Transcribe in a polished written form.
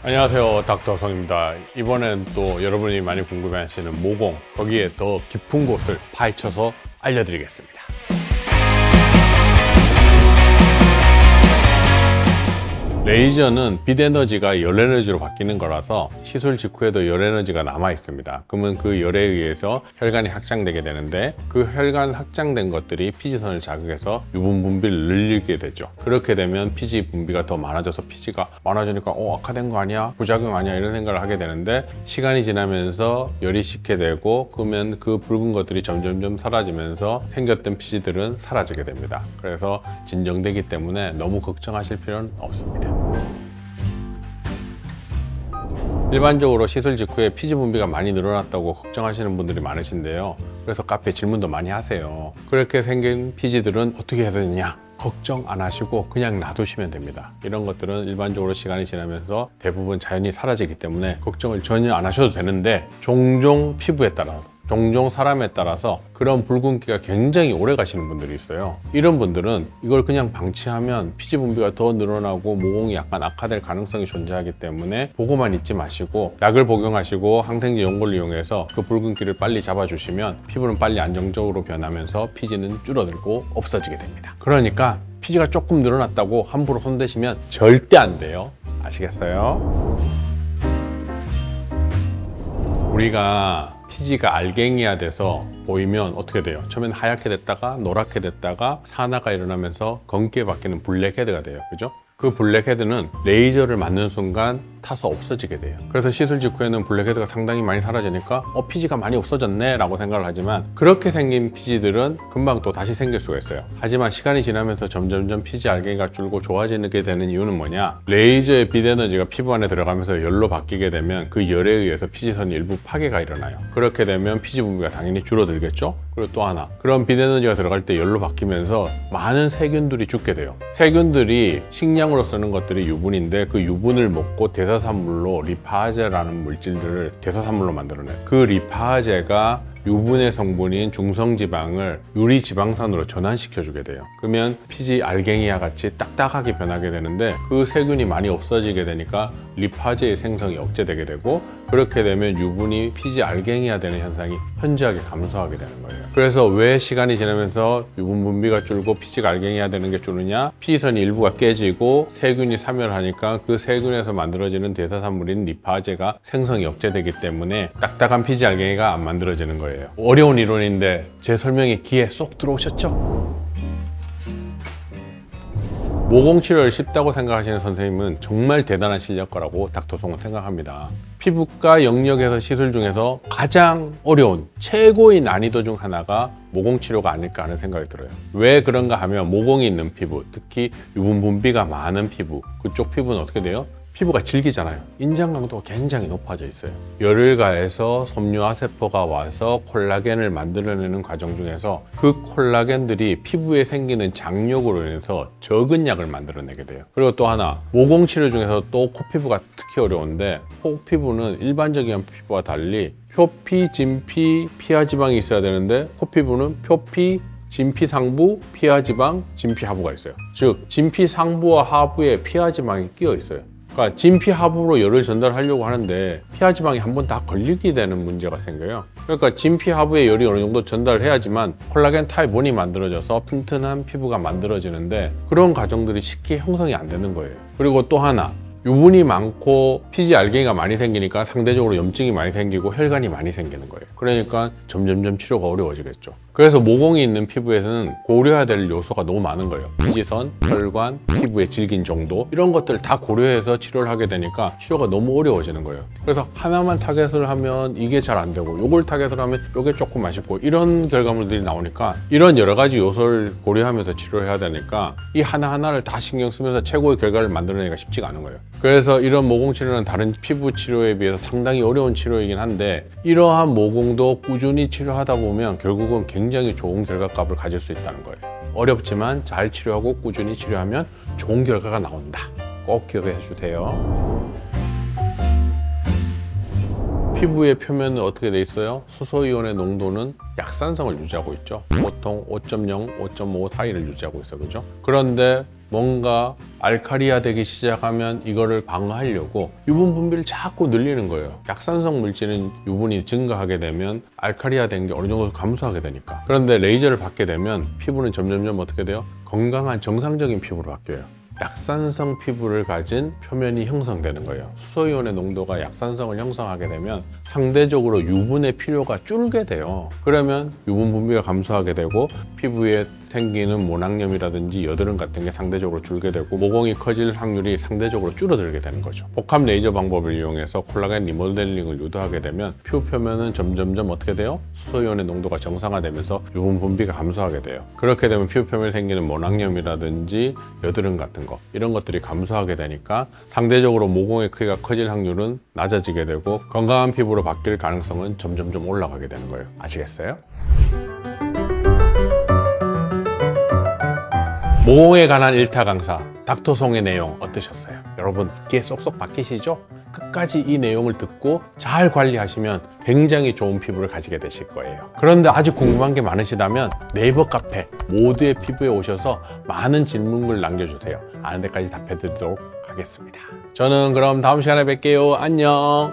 안녕하세요, 닥터성입니다. 이번엔 또 여러분이 많이 궁금해하시는 모공, 거기에 더 깊은 곳을 파헤쳐서 알려드리겠습니다. 레이저는 빛 에너지가 열 에너지로 바뀌는 거라서 시술 직후에도 열 에너지가 남아 있습니다. 그러면 그 열에 의해서 혈관이 확장되게 되는데, 그 혈관 확장된 것들이 피지선을 자극해서 유분 분비를 늘리게 되죠. 그렇게 되면 피지 분비가 더 많아져서 피지가 많아지니까 악화된 거 아니야? 부작용 아니야? 이런 생각을 하게 되는데, 시간이 지나면서 열이 식게 되고, 그러면 그 붉은 것들이 점점점 사라지면서 생겼던 피지들은 사라지게 됩니다. 그래서 진정되기 때문에 너무 걱정하실 필요는 없습니다. 일반적으로 시술 직후에 피지 분비가 많이 늘어났다고 걱정하시는 분들이 많으신데요. 그래서 카페에 질문도 많이 하세요. 그렇게 생긴 피지들은 어떻게 해야 되느냐? 걱정 안 하시고 그냥 놔두시면 됩니다. 이런 것들은 일반적으로 시간이 지나면서 대부분 자연히 사라지기 때문에 걱정을 전혀 안 하셔도 되는데, 종종 피부에 따라서, 종종 사람에 따라서 그런 붉은기가 굉장히 오래 가시는 분들이 있어요. 이런 분들은 이걸 그냥 방치하면 피지 분비가 더 늘어나고 모공이 약간 악화될 가능성이 존재하기 때문에 보고만 있지 마시고 약을 복용하시고 항생제 연고를 이용해서 그 붉은기를 빨리 잡아주시면 피부는 빨리 안정적으로 변하면서 피지는 줄어들고 없어지게 됩니다. 그러니까 피지가 조금 늘어났다고 함부로 손대시면 절대 안 돼요. 아시겠어요? 우리가 피지가 알갱이화 돼서 보이면 어떻게 돼요? 처음엔 하얗게 됐다가 노랗게 됐다가 산화가 일어나면서 검게 바뀌는 블랙헤드가 돼요. 그죠? 그 블랙헤드는 레이저를 맞는 순간 타서 없어지게 돼요. 그래서 시술 직후에는 블랙헤드가 상당히 많이 사라지니까 피지가 많이 없어졌네 라고 생각을 하지만, 그렇게 생긴 피지들은 금방 또 다시 생길 수가 있어요. 하지만 시간이 지나면서 점점점 피지 알갱이가 줄고 좋아지게 되는 이유는 뭐냐? 레이저의 빛 에너지가 피부 안에 들어가면서 열로 바뀌게 되면 그 열에 의해서 피지선 일부 파괴가 일어나요. 그렇게 되면 피지 분비가 당연히 줄어들겠죠? 그리고 또 하나, 그런 빛 에너지가 들어갈 때 열로 바뀌면서 많은 세균들이 죽게 돼요. 세균들이 식량으로 쓰는 것들이 유분인데, 그 유분을 먹고 대사산물로 리파제라는 물질들을 대사산물로 만들어내요. 그 리파제가 유분의 성분인 중성지방을 유리지방산으로 전환시켜주게 돼요. 그러면 피지 알갱이와 같이 딱딱하게 변하게 되는데, 그 세균이 많이 없어지게 되니까 리파제의 생성이 억제되게 되고, 그렇게 되면 유분이 피지 알갱이화 되는 현상이 현저하게 감소하게 되는 거예요. 그래서 왜 시간이 지나면서 유분 분비가 줄고 피지가 알갱이화 되는 게 줄느냐? 피지선 일부가 깨지고 세균이 사멸하니까 그 세균에서 만들어지는 대사산물인 리파제가 생성이 억제되기 때문에 딱딱한 피지 알갱이가 안 만들어지는 거예요. 어려운 이론인데 제 설명이 귀에 쏙 들어오셨죠? 모공 치료를 쉽다고 생각하시는 선생님은 정말 대단한 실력가라고 닥터송은 생각합니다. 피부과 영역에서 시술 중에서 가장 어려운 최고의 난이도 중 하나가 모공 치료가 아닐까 하는 생각이 들어요. 왜 그런가 하면, 모공이 있는 피부, 특히 유분 분비가 많은 피부, 그쪽 피부는 어떻게 돼요? 피부가 질기잖아요. 인장 강도가 굉장히 높아져 있어요. 열을 가해서 섬유화세포가 와서 콜라겐을 만들어내는 과정 중에서 그 콜라겐들이 피부에 생기는 장력으로 인해서 적은 약을 만들어내게 돼요. 그리고 또 하나, 모공 치료 중에서 또 코피부가 특히 어려운데, 코피부는 일반적인 피부와 달리 표피, 진피, 피하지방이 있어야 되는데, 코피부는 표피, 진피 상부, 피하지방, 진피 하부가 있어요. 즉, 진피 상부와 하부에 피하지방이 끼어 있어요. 그러니까 진피 하부로 열을 전달하려고 하는데 피하지방이 한번 다 걸리게 되는 문제가 생겨요. 그러니까 진피 하부에 열이 어느 정도 전달해야지만 콜라겐 타입 1이 만들어져서 튼튼한 피부가 만들어지는데, 그런 과정들이 쉽게 형성이 안 되는 거예요. 그리고 또 하나, 유분이 많고 피지 알갱이가 많이 생기니까 상대적으로 염증이 많이 생기고 혈관이 많이 생기는 거예요. 그러니까 점점점 치료가 어려워지겠죠. 그래서 모공이 있는 피부에서는 고려해야 될 요소가 너무 많은 거예요. 피지선, 혈관, 피부의 질긴 정도, 이런 것들 다 고려해서 치료를 하게 되니까 치료가 너무 어려워지는 거예요. 그래서 하나만 타겟을 하면 이게 잘 안 되고, 요걸 타겟을 하면 요게 조금 아쉽고, 이런 결과물들이 나오니까 이런 여러 가지 요소를 고려하면서 치료를 해야 되니까 이 하나하나를 다 신경 쓰면서 최고의 결과를 만들어내기가 쉽지가 않은 거예요. 그래서 이런 모공 치료는 다른 피부 치료에 비해서 상당히 어려운 치료이긴 한데, 이러한 모공도 꾸준히 치료하다 보면 결국은 굉장히 좋은 결과값을 가질 수 있다는 거예요. 어렵지만 잘 치료하고 꾸준히 치료하면 좋은 결과가 나온다. 꼭 기억해 주세요. 피부의 표면은 어떻게 돼 있어요? 수소이온의 농도는 약산성을 유지하고 있죠. 보통 5.0, 5.5 사이를 유지하고 있어요. 그죠? 그런데 뭔가 알칼리화 되기 시작하면 이거를 방어하려고 유분 분비를 자꾸 늘리는 거예요. 약산성 물질은 유분이 증가하게 되면 알칼리화 된 게 어느 정도 감소하게 되니까. 그런데 레이저를 받게 되면 피부는 점점점 어떻게 돼요? 건강한 정상적인 피부로 바뀌어요. 약산성 피부를 가진 표면이 형성되는 거예요. 수소이온의 농도가 약산성을 형성하게 되면 상대적으로 유분의 필요가 줄게 돼요. 그러면 유분 분비가 감소하게 되고 피부에 생기는 모낭염이라든지 여드름 같은 게 상대적으로 줄게 되고 모공이 커질 확률이 상대적으로 줄어들게 되는 거죠. 복합 레이저 방법을 이용해서 콜라겐 리모델링을 유도하게 되면 피부 표면은 점점점 어떻게 돼요? 수소이온의 농도가 정상화되면서 유분 분비가 감소하게 돼요. 그렇게 되면 피부 표면에 생기는 모낭염이라든지 여드름 같은 거 이런 것들이 감소하게 되니까 상대적으로 모공의 크기가 커질 확률은 낮아지게 되고 건강한 피부로 바뀔 가능성은 점점점 올라가게 되는 거예요. 아시겠어요? 모공에 관한 일타 강사 닥터송의 내용 어떠셨어요? 여러분 귀에 쏙쏙 박히시죠? 끝까지 이 내용을 듣고 잘 관리하시면 굉장히 좋은 피부를 가지게 되실 거예요. 그런데 아직 궁금한 게 많으시다면 네이버 카페 모두의 피부에 오셔서 많은 질문을 남겨주세요. 아는 데까지 답해드리도록 하겠습니다. 저는 그럼 다음 시간에 뵐게요. 안녕.